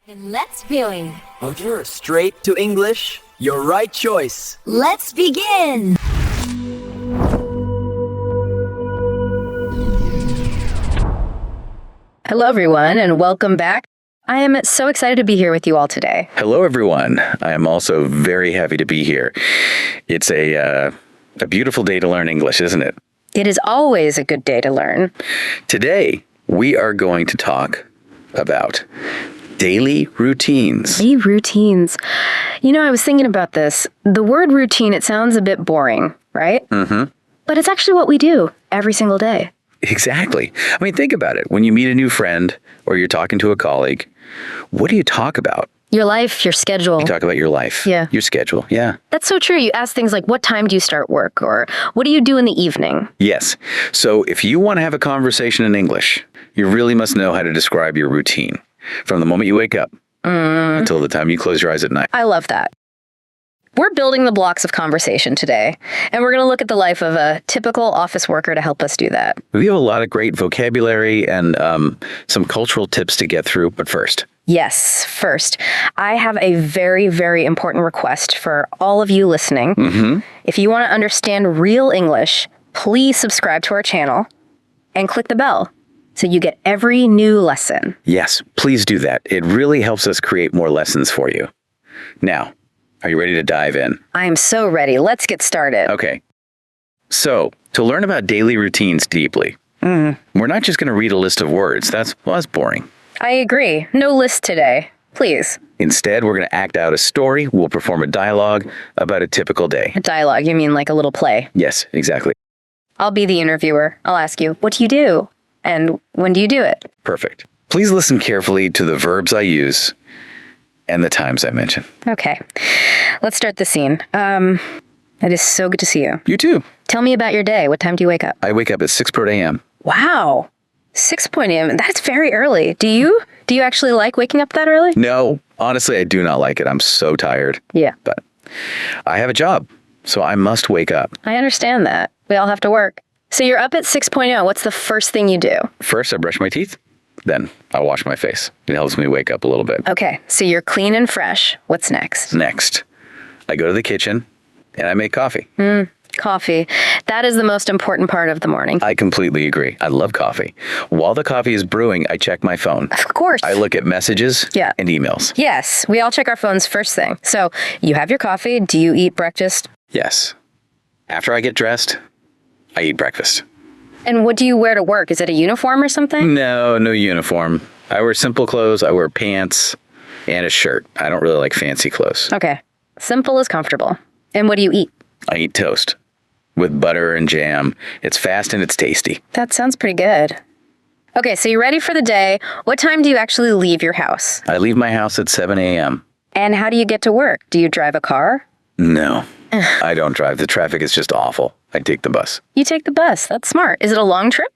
And let's begin. Okay, straight to English. Your right choice. Let's begin. Hello, everyone, and welcome back. I am so excited to be here with you all today. Hello, everyone. I am also very happy to be here. It's a beautiful day to learn English, isn't it? It is always a good day to learn. Today, we are going to talk about daily routines. Daily routines. You know, I was thinking about this. The word routine, it sounds a bit boring, right? Mm-hmm. But it's actually what we do every single day. Exactly. I mean, think about it. When you meet a new friend or you're talking to a colleague, what do you talk about? Your life, your schedule. You talk about your life. Yeah. Your schedule. Yeah. That's so true. You ask things like, what time do you start work? Or what do you do in the evening? Yes. So if you want to have a conversation in English, you really must know how to describe your routine from the moment you wake up until the time you close your eyes at night. I love that. We're building the blocks of conversation today, and we're going to look at the life of a typical office worker to help us do that. We have a lot of great vocabulary and some cultural tips to get through, but first. Yes, first, I have a very, very important request for all of you listening. If you want to understand real English, please subscribe to our channel and click the bell so you get every new lesson. Yes, please do that. It really helps us create more lessons for you. Now, are you ready to dive in? I am so ready. Let's get started. Okay. So, to learn about daily routines deeply, we're not just going to read a list of words. That's boring. I agree. No list today. Please. Instead, we're going to act out a story. We'll perform a dialogue about a typical day. A dialogue, you mean like a little play? Yes, exactly. I'll be the interviewer. I'll ask you, what do you do? And when do you do it? Perfect. Please listen carefully to the verbs I use and the times I mention. Okay. Let's start the scene. It is so good to see you. You too. Tell me about your day. What time do you wake up? I wake up at 6 a.m. Wow. 6 a.m. That's very early. Do you actually like waking up that early? No, honestly, I do not like it. I'm so tired. Yeah. But I have a job, so I must wake up. I understand that. We all have to work. So you're up at 6:00. What's the first thing you do? First, I brush my teeth. Then I wash my face. It helps me wake up a little bit. Okay, so you're clean and fresh. What's next? Next, I go to the kitchen and I make coffee. Coffee. That is the most important part of the morning. I completely agree. I love coffee. While the coffee is brewing, I check my phone. Of course. I look at messages Yeah. and emails. Yes, we all check our phones first thing. So you have your coffee. Do you eat breakfast? Yes. After I get dressed, I eat breakfast. And what do you wear to work? Is it a uniform or something? No uniform. I wear simple clothes. I wear pants and a shirt. I don't really like fancy clothes. Okay. Simple is comfortable. And what do you eat? I eat toast with butter and jam. It's fast and it's tasty. That sounds pretty good. Okay, so you're ready for the day. What time do you actually leave your house? I leave my house at 7 a.m. And how do you get to work? Do you drive a car? No, I don't drive. The traffic is just awful. I take the bus. You take the bus. That's smart. Is it a long trip?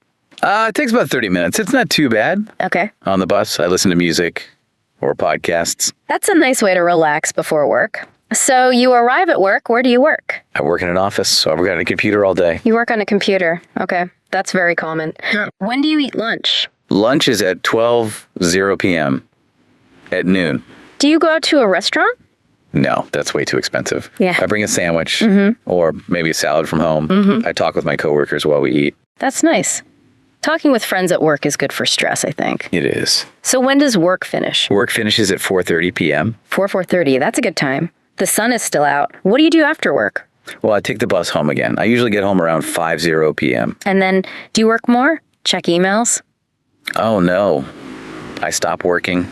It takes about 30 minutes. It's not too bad. Okay. On the bus, I listen to music or podcasts. That's a nice way to relax before work. So you arrive at work. Where do you work? I work in an office, so I've got a computer all day. You work on a computer. Okay. That's very common. Yeah. When do you eat lunch? Lunch is at 12:00 p.m. at noon. Do you go out to a restaurant? No, that's way too expensive. Yeah. I bring a sandwich or maybe a salad from home. I talk with my coworkers while we eat. That's nice. Talking with friends at work is good for stress, I think. It is. So when does work finish? Work finishes at 4:30 p.m. 4:30. That's a good time. The sun is still out. What do you do after work? Well, I take the bus home again. I usually get home around 5:00 p.m. And then do you work more? Check emails? Oh, no. I stop working.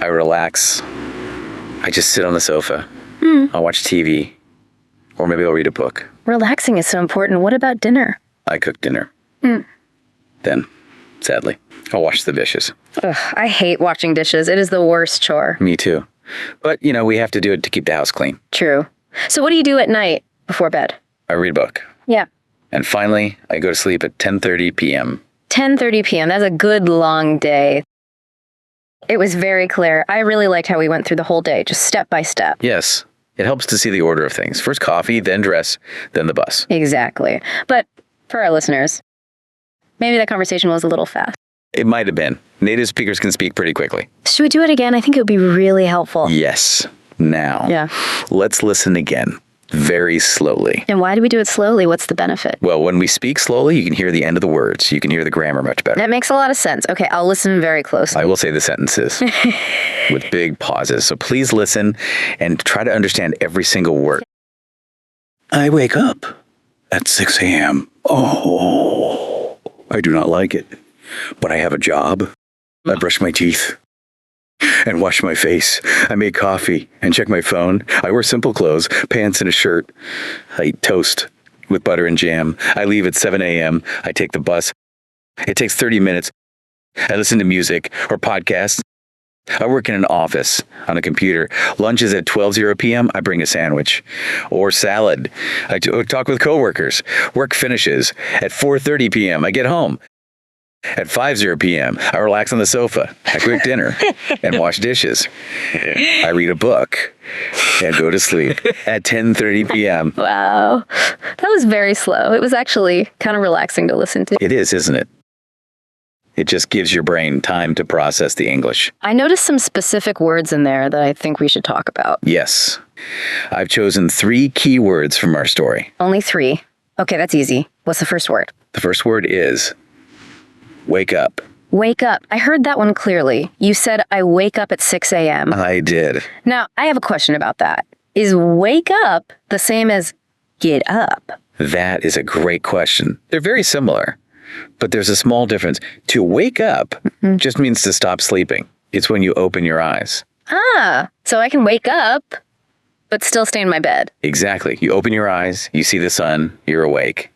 I relax. I just sit on the sofa. I'll watch TV. Or maybe I'll read a book. Relaxing is so important. What about dinner? I cook dinner. Then, sadly, I'll wash the dishes. Ugh, I hate washing dishes. It is the worst chore. Me too. But, we have to do it to keep the house clean. True. So what do you do at night before bed? I read a book. Yeah. And finally, I go to sleep at 10:30 p.m. 10:30 p.m. That's a good long day. It was very clear. I really liked how we went through the whole day, just step by step. Yes. It helps to see the order of things. First coffee, then dress, then the bus. Exactly. But for our listeners, maybe that conversation was a little fast. It might have been. Native speakers can speak pretty quickly. Should we do it again? I think it would be really helpful. Yes. Now, Yeah. let's listen again, very slowly. And why do we do it slowly? What's the benefit? Well, when we speak slowly, you can hear the end of the words. You can hear the grammar much better. That makes a lot of sense. Okay, I'll listen very closely. I will say the sentences with big pauses. So please listen and try to understand every single word. I wake up at 6 a.m. Oh, I do not like it, but I have a job. I brush my teeth and wash my face. I make coffee and check my phone. I wear simple clothes, pants and a shirt. I eat toast with butter and jam. I leave at 7 a.m. I take the bus. It takes 30 minutes. I listen to music or podcasts. I work in an office on a computer. Lunch is at 12:00 p.m. I bring a sandwich or salad. I talk with coworkers. Work finishes at 4:30 p.m. I get home. At 5:00 p.m., I relax on the sofa, I cook dinner, and wash dishes. I read a book and go to sleep at 10:30 p.m. Wow. That was very slow. It was actually kind of relaxing to listen to. It is, isn't it? It just gives your brain time to process the English. I noticed some specific words in there that I think we should talk about. Yes. I've chosen 3 key words from our story. Only 3. Okay, that's easy. What's the first word? The first word is wake up. Wake up. I heard that one clearly. You said I wake up at 6 a.m. I did. Now, I have a question about that. Is wake up the same as get up? That is a great question. They're very similar, but there's a small difference. To wake up just means to stop sleeping. It's when you open your eyes. Ah, so I can wake up, but still stay in my bed. Exactly. You open your eyes, you see the sun, you're awake.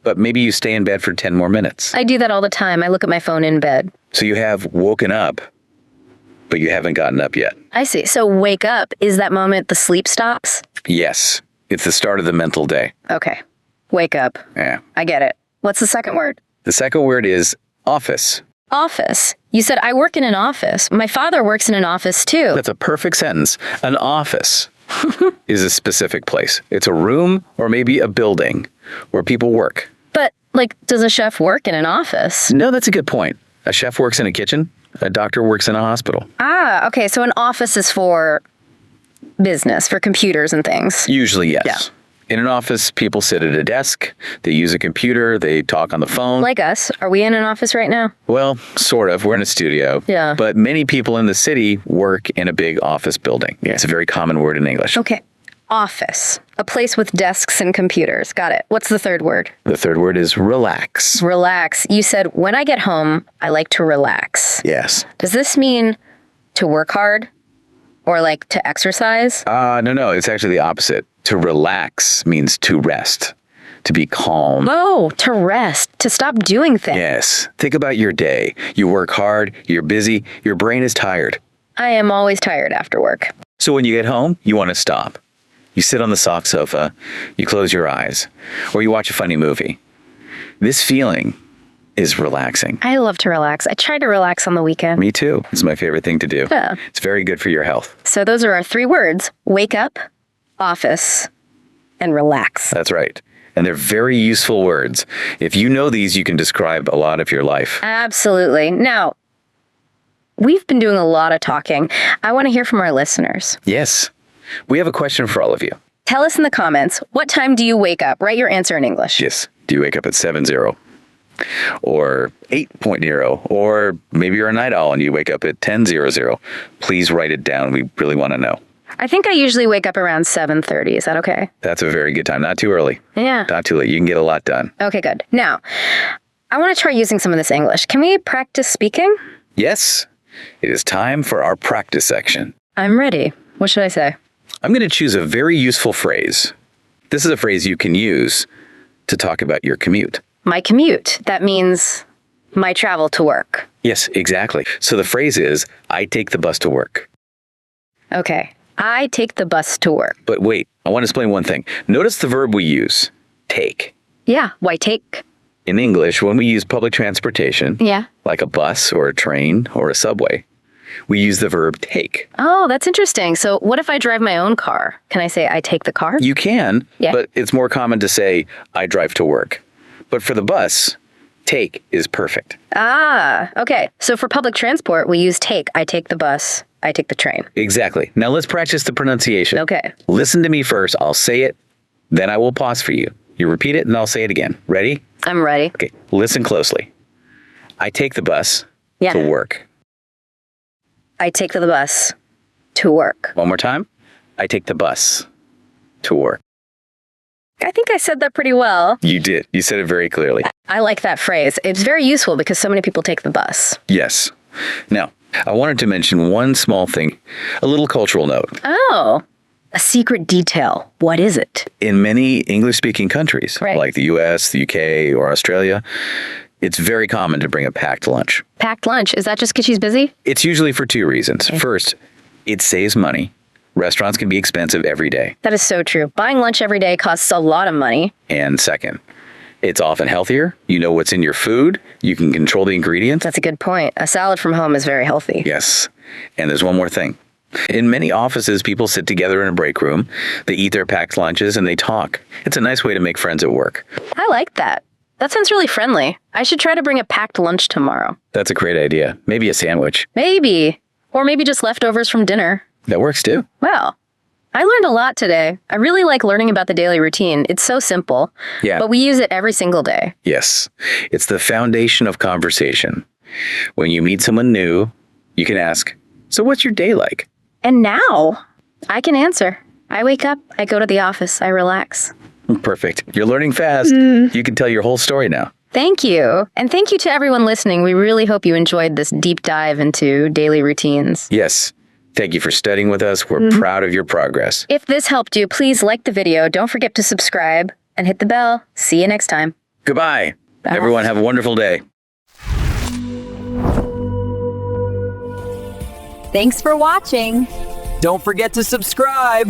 But maybe you stay in bed for 10 more minutes. I do that all the time. I look at my phone in bed. So you have woken up, but you haven't gotten up yet. I see. So wake up is that moment the sleep stops? Yes. It's the start of the mental day. Okay. Wake up. Yeah. I get it. What's the second word? The second word is office. Office. You said I work in an office. My father works in an office too. That's a perfect sentence. An office is a specific place. It's a room or maybe a building where people work. But, like, does a chef work in an office? No, that's a good point. A chef works in a kitchen. A doctor works in a hospital. Ah, okay. So an office is for business, for computers and things. Usually, yes. Yeah. In an office, people sit at a desk, they use a computer, they talk on the phone. Like us. Are we in an office right now? Well, sort of. We're in a studio. Yeah. But many people in the city work in a big office building. It's a very common word in English. Okay. Office. A place with desks and computers. Got it. What's the third word? The third word is relax. Relax. You said, when I get home, I like to relax. Yes. Does this mean to work hard or like to exercise? No. It's actually the opposite. To relax means to rest, to be calm. Oh, to rest, to stop doing things. Yes. Think about your day. You work hard, you're busy, your brain is tired. I am always tired after work. So when you get home, you want to stop. You sit on the soft sofa, you close your eyes, or you watch a funny movie. This feeling is relaxing. I love to relax. I try to relax on the weekend. Me too. It's my favorite thing to do. Yeah. It's very good for your health. So those are our 3 words. Wake up, office, and relax. That's right. And they're very useful words. If you know these, you can describe a lot of your life. Absolutely. Now, we've been doing a lot of talking. I want to hear from our listeners. Yes. We have a question for all of you. Tell us in the comments, what time do you wake up? Write your answer in English. Yes. Do you wake up at 7:00 or 8:00, or maybe you're a night owl and you wake up at 10:00? Please write it down. We really want to know. I think I usually wake up around 7:30. Is that okay? That's a very good time. Not too early. Yeah. Not too late. You can get a lot done. Okay, good. Now, I want to try using some of this English. Can we practice speaking? Yes. It is time for our practice section. I'm ready. What should I say? I'm going to choose a very useful phrase. This is a phrase you can use to talk about your commute. My commute. That means my travel to work. Yes, exactly. So the phrase is, I take the bus to work. Okay. I take the bus to work. But wait, I want to explain one thing. Notice the verb we use, take. Yeah. Why take? In English, when we use public transportation, Yeah. like a bus or a train or a subway, we use the verb take. Oh, that's interesting. So what if I drive my own car? Can I say I take the car? You can, Yeah. but it's more common to say, I drive to work. But for the bus, Take is perfect. Ah, okay. So for public transport, we use take. I take the bus. I take the train. Exactly. Now let's practice the pronunciation. Okay. Listen to me first. I'll say it, then I will pause for you. You repeat it, and I'll say it again. Ready? I'm ready. Okay. Listen closely. I take the bus to work. I take the bus to work. One more time. I take the bus to work. I think I said that pretty well. You did. You said it very clearly. I like that phrase. It's very useful because so many people take the bus. Yes. Now, I wanted to mention one small thing, a little cultural note. Oh, a secret detail. What is it? In many English-speaking countries, Right. like the US, the UK, or Australia, it's very common to bring a packed lunch. Packed lunch. Is that just because she's busy? It's usually for two reasons. First, it saves money. Restaurants can be expensive every day. That is so true. Buying lunch every day costs a lot of money. And second, it's often healthier. You know what's in your food. You can control the ingredients. That's a good point. A salad from home is very healthy. Yes. And there's one more thing. In many offices, people sit together in a break room. They eat their packed lunches and they talk. It's a nice way to make friends at work. I like that. That sounds really friendly. I should try to bring a packed lunch tomorrow. That's a great idea. Maybe a sandwich. Maybe. Or maybe just leftovers from dinner. That works too. Well, I learned a lot today. I really like learning about the daily routine. It's so simple. Yeah. But we use it every single day. Yes. It's the foundation of conversation. When you meet someone new, you can ask, "So what's your day like?" And now I can answer. I wake up, I go to the office, I relax. Perfect. You're learning fast. You can tell your whole story now. Thank you. And thank you to everyone listening. We really hope you enjoyed this deep dive into daily routines. Yes. Thank you for studying with us. We're proud of your progress. If this helped you, please like the video. Don't forget to subscribe and hit the bell. See you next time. Goodbye. Bye. Everyone have a wonderful day. Thanks for watching. Don't forget to subscribe.